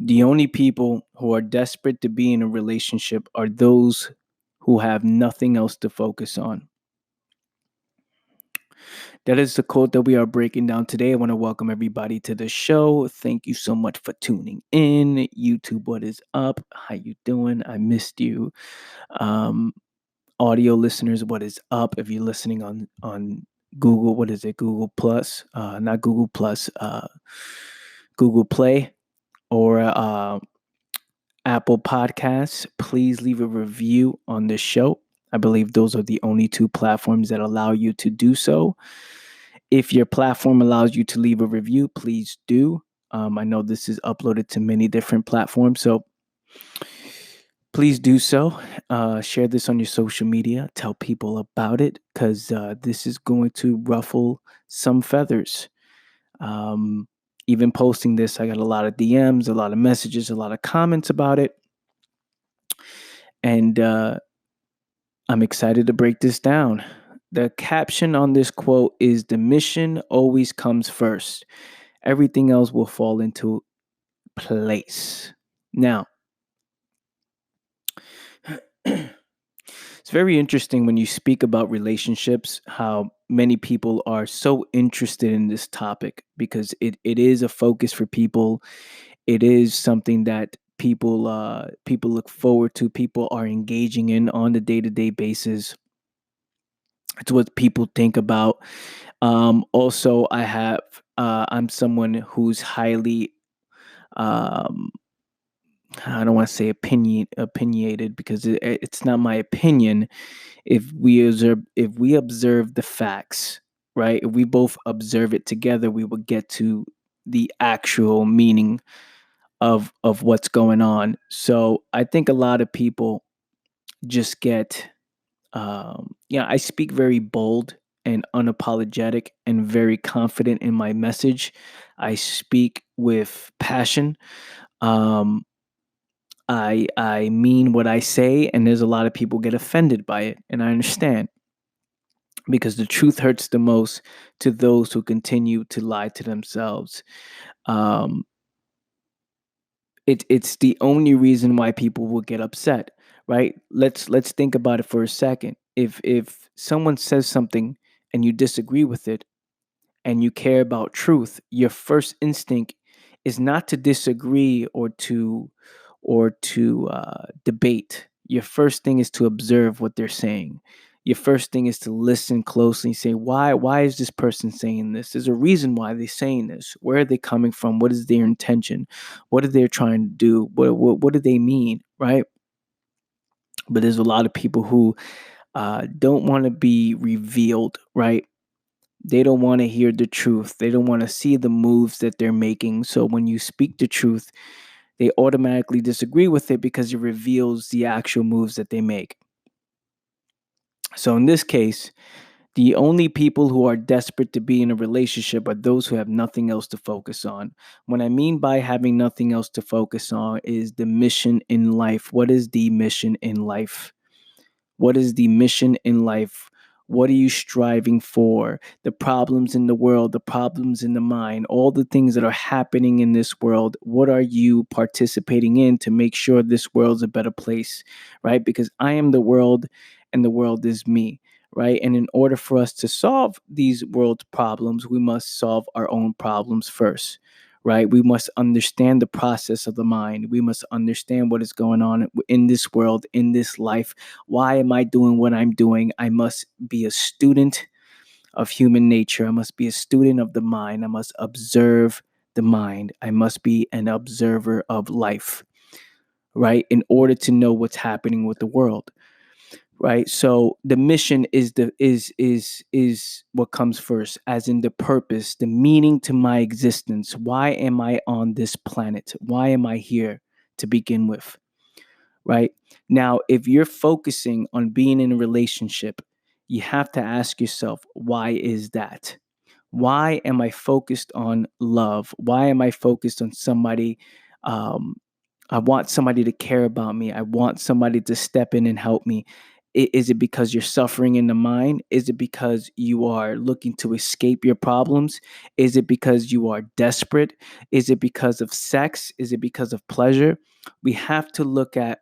The only people who are desperate to be in a relationship are those who have nothing else to focus on. That is the quote that we are breaking down today. I want to welcome everybody to the show. Thank you so much for tuning in. YouTube, what is up? How you doing? I missed you. Um, Audio listeners, what is up? If you're listening on Google, what is it? Google Plus, not Google Plus, Google Play or Apple Podcasts, please leave a review on this show. I believe those are the only two platforms that allow you to do so. If your platform allows you to leave a review, please do. I know this is uploaded to many different platforms, so please do so. Share this on your social media. Tell people about it because this is going to ruffle some feathers. Um, Even posting this, I got a lot of DMs, a lot of messages, a lot of comments about it. And I'm excited to break this down. The caption on this quote is: "The mission always comes first. Everything else will fall into place." Now, it's very interesting when you speak about relationships, how many people are so interested in this topic because it is a focus for people. It is something that people look forward to, people are engaging in on the day-to-day basis. It's what people think about. Also, I'm someone who's highly um, I don't want to say opinionated because it's not my opinion. If we observe the facts, right? If we both observe it together, we will get to the actual meaning of what's going on. So I think a lot of people just get I speak very bold and unapologetic and very confident in my message. I speak with passion. Um, I mean what I say, and there's a lot of people get offended by it, and I understand because the truth hurts the most to those who continue to lie to themselves. Um, it's the only reason why people will get upset, right? Let's think about it for a second. If someone says something and you disagree with it, and you care about truth, your first instinct is not to disagree or to debate. Your first thing is to observe what they're saying. Your first thing is to listen closely and say, why is this person saying this? There's a reason why they're saying this. Where are they coming from? What is their intention? What are they trying to do? What do they mean? Right? But there's a lot of people who don't want to be revealed, right? They don't want to hear the truth. They don't want to see the moves that they're making. So when you speak the truth, they automatically disagree with it because it reveals the actual moves that they make. So in this case, the only people who are desperate to be in a relationship are those who have nothing else to focus on. What I mean by having nothing else to focus on is the mission in life. What is the mission in life? What is the mission in life? What are you striving for? The problems in the world, the problems in the mind, all the things that are happening in this world. What are you participating in to make sure this world's a better place, right? Because I am the world and the world is me, right? And in order for us to solve these world problems, we must solve our own problems first, right? We must understand the process of the mind. We must understand what is going on in this world, in this life. Why am I doing what I'm doing? I must be a student of human nature. I must be a student of the mind. I must observe the mind. I must be an observer of life, right? In order to know what's happening with the world, right? So the mission is what comes first, as in the purpose, the meaning to my existence. Why am I on this planet? Why am I here to begin with? Right? Now, if you're focusing on being in a relationship, you have to ask yourself, why is that? Why am I focused on love? Why am I focused on somebody? Um, I want somebody to care about me. I want somebody to step in and help me. Is it because you're suffering in the mind? Is it because you are looking to escape your problems? Is it because you are desperate? Is it because of sex? Is it because of pleasure? We have to look at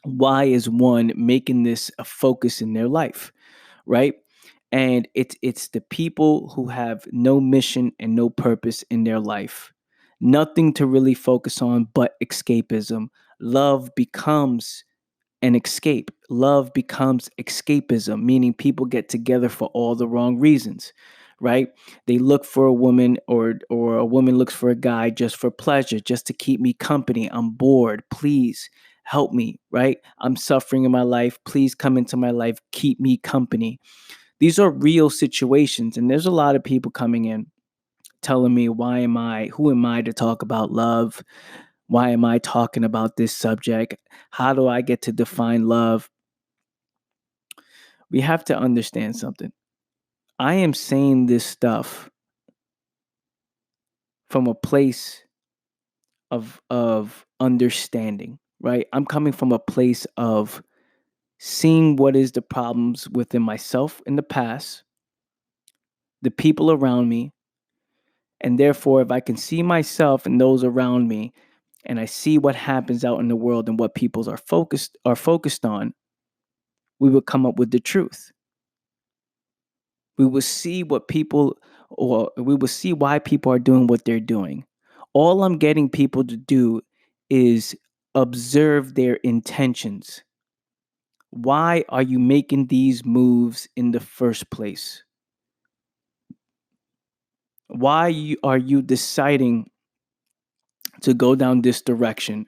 why is one making this a focus in their life, right? And it's the people who have no mission and no purpose in their life. Nothing to really focus on but escapism. Love becomes an escape. Love becomes escapism, meaning people get together for all the wrong reasons, right? They look for a woman, or a woman looks for a guy just for pleasure, just to keep me company. I'm bored. Please help me, right? I'm suffering in my life. Please come into my life. Keep me company. These are real situations, and there's a lot of people coming in telling me, who am I to talk about love? Why am I talking about this subject? How do I get to define love? We have to understand something. I am saying this stuff from a place of understanding, right? I'm coming from a place of seeing what is the problems within myself in the past, the people around me, and therefore if I can see myself and those around me, and I see what happens out in the world and what people are focused on, we will come up with the truth. We will see what people, or we will see why people are doing what they're doing. All I'm getting people to do is observe their intentions. Why are you making these moves in the first place? Are you deciding to go down this direction?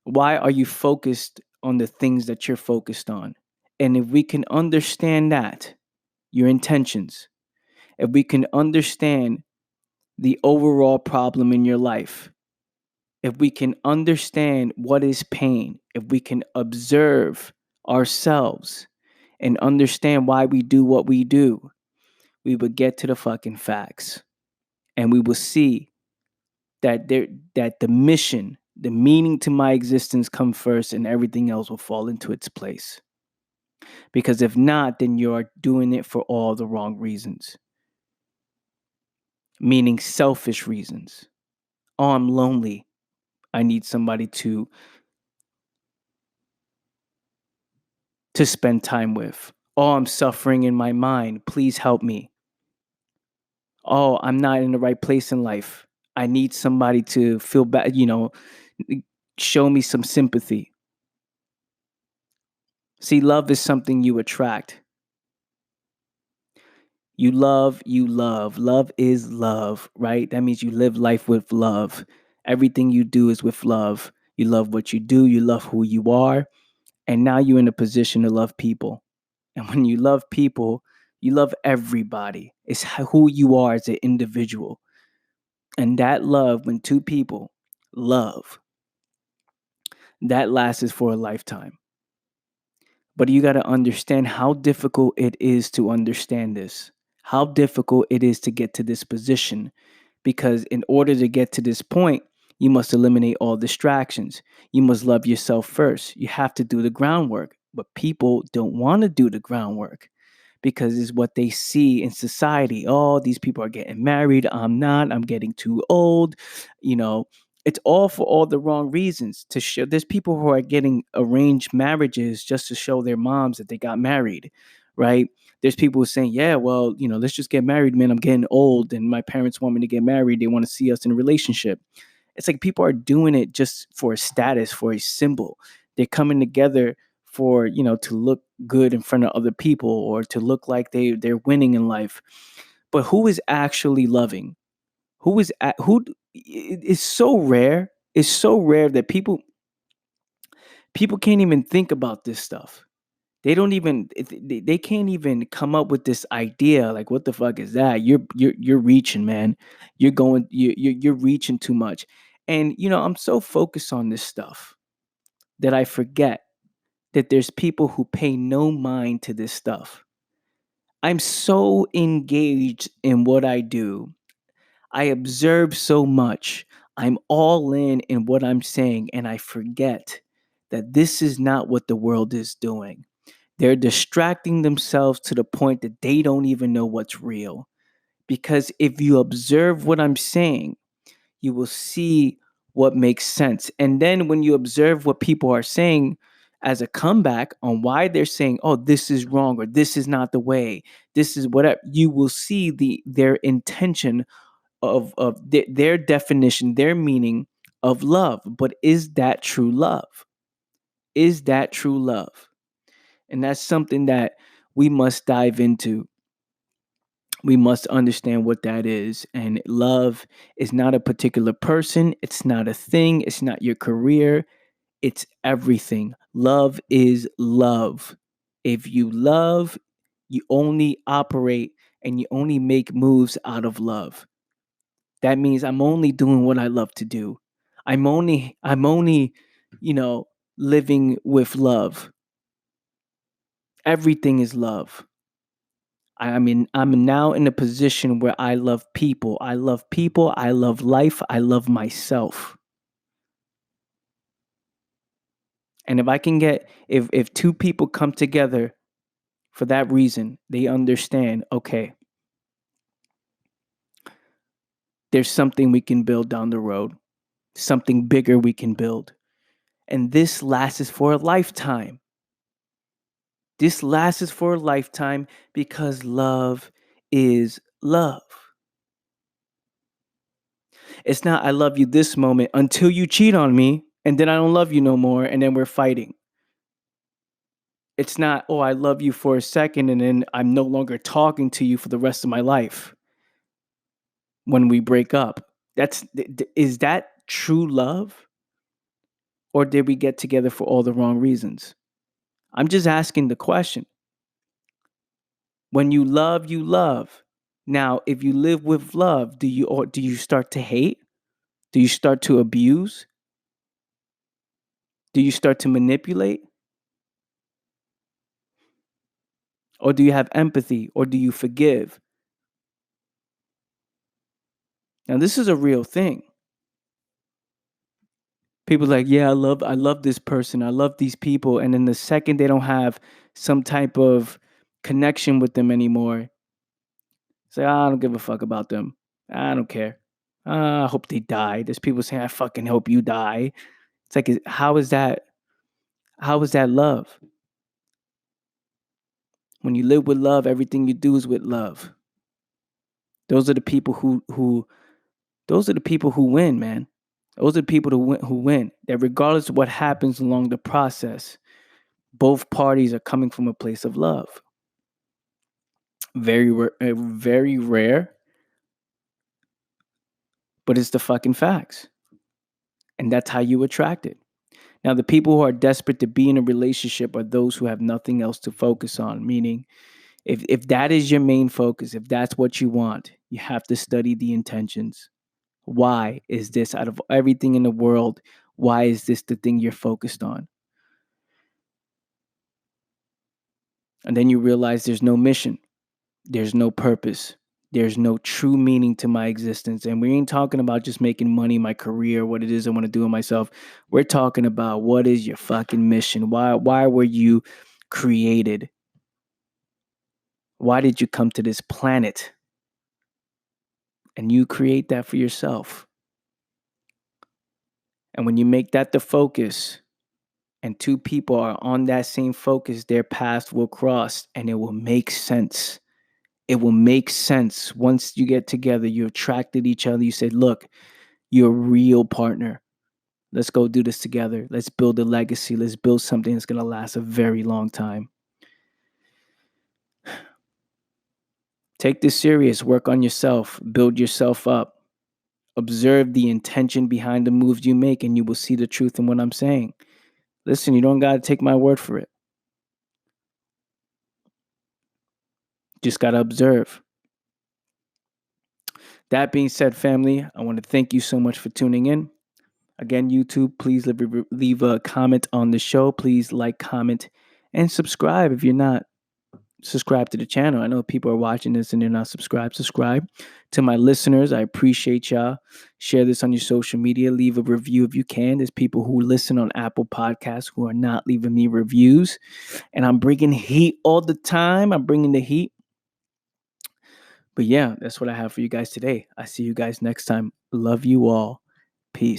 Why are you focused on the things that you're focused on? And if we can understand that, your intentions, if we can understand the overall problem in your life, if we can understand what is pain, if we can observe ourselves and understand why we do what we do, we will get to the fucking facts. And we will see that the mission, the meaning to my existence come first and everything else will fall into its place. Because if not, then you're doing it for all the wrong reasons, meaning selfish reasons. Oh, I'm lonely. I need somebody to spend time with. Oh, I'm suffering in my mind. Please help me. Oh, I'm not in the right place in life. I need somebody to feel bad, show me some sympathy. See, love is something you attract. You love, you love. Love is love, right? That means you live life with love. Everything you do is with love. You love what you do, you love who you are, and now you're in a position to love people. And when you love people, you love everybody. It's who you are as an individual. And that love, when two people love, that lasts for a lifetime. But you got to understand how difficult it is to understand this, how difficult it is to get to this position. Because in order to get to this point, you must eliminate all distractions. You must love yourself first. You have to do the groundwork. But people don't want to do the groundwork because it's what they see in society. Oh, these people are getting married. I'm not. I'm getting too old. You know, it's all for all the wrong reasons to show. There's people who are getting arranged marriages just to show their moms that they got married, right? There's people who are saying, yeah, well, let's just get married, man. I'm getting old and my parents want me to get married. They want to see us in a relationship. It's like people are doing it just for a status, for a symbol. They're coming together for, to look good in front of other people or to look like they're winning in life. But who is actually loving? It's so rare. It's so rare that people can't even think about this stuff. They don't even they can't even come up with this idea. Like, what the fuck is that? You're reaching, man. You're reaching too much. And I'm so focused on this stuff that I forget that there's people who pay no mind to this stuff. I'm so engaged in what I do. I observe so much. I'm all in what I'm saying, and I forget that this is not what the world is doing. They're distracting themselves to the point that they don't even know what's real. Because if you observe what I'm saying, you will see what makes sense. And then when you observe what people are saying as a comeback on why they're saying, oh, this is wrong, or this is not the way, this is whatever, you will see their intention of their definition, their meaning of love. But is that true love? Is that true love? And that's something that we must dive into. We must understand what that is. And love is not a particular person, it's not a thing, it's not your career, it's everything. Love is love. If you love, you only operate and you only make moves out of love. That means I'm only doing what I love to do. I'm only, you know, living with love. Everything is love. I'm now in a position where I love people. I love people. I love life. I love myself. And if I can get if two people come together for that reason, they understand, okay, there's something we can build down the road, something bigger we can build. And this lasts for a lifetime. This lasts for a lifetime because love is love. It's not I love you this moment until you cheat on me and then I don't love you no more and then we're fighting. It's not, oh, I love you for a second and then I'm no longer talking to you for the rest of my life when we break up. Is that true love? Or did we get together for all the wrong reasons? I'm just asking the question. When you love, you love. Now, if you live with love, do you start to hate? Do you start to abuse? Do you start to manipulate? Or do you have empathy? Or do you forgive? Now, this is a real thing. People are like, yeah, I love this person. I love these people. And then the second they don't have some type of connection with them anymore, say, I don't give a fuck about them. I don't care. I hope they die. There's people saying, I fucking hope you die. It's like, how is that? How is that love? When you live with love, everything you do is with love. Those are the people who win, man. Those are the people who win. That regardless of what happens along the process, both parties are coming from a place of love. Very rare, but it's the fucking facts. And that's how you attract it. Now, the people who are desperate to be in a relationship are those who have nothing else to focus on, meaning if that is your main focus, if that's what you want, you have to study the intentions. Why is this out of everything in the world? Why is this the thing you're focused on? And then you realize there's no mission, there's no purpose, there's no true meaning to my existence. And we ain't talking about just making money, my career, what it is I want to do in myself. We're talking about what is your fucking mission? Why were you created? Why did you come to this planet? And you create that for yourself. And when you make that the focus, and two people are on that same focus, their paths will cross and it will make sense. It will make sense. Once you get together, you attracted each other. You said, look, you're a real partner. Let's go do this together. Let's build a legacy. Let's build something that's going to last a very long time. Take this serious. Work on yourself. Build yourself up. Observe the intention behind the moves you make, and you will see the truth in what I'm saying. Listen, you don't got to take my word for it. Just got to observe. That being said, family, I want to thank you so much for tuning in. Again, YouTube, please leave a comment on the show. Please like, comment, and subscribe if you're not. subscribe to the channel. I know people are watching this and they're not subscribed. Subscribe. To my listeners, I appreciate y'all. Share this on your social media. Leave a review if you can. There's people who listen on Apple Podcasts who are not leaving me reviews. And I'm bringing heat all the time. I'm bringing the heat. But yeah, that's what I have for you guys today. I see you guys next time. Love you all. Peace.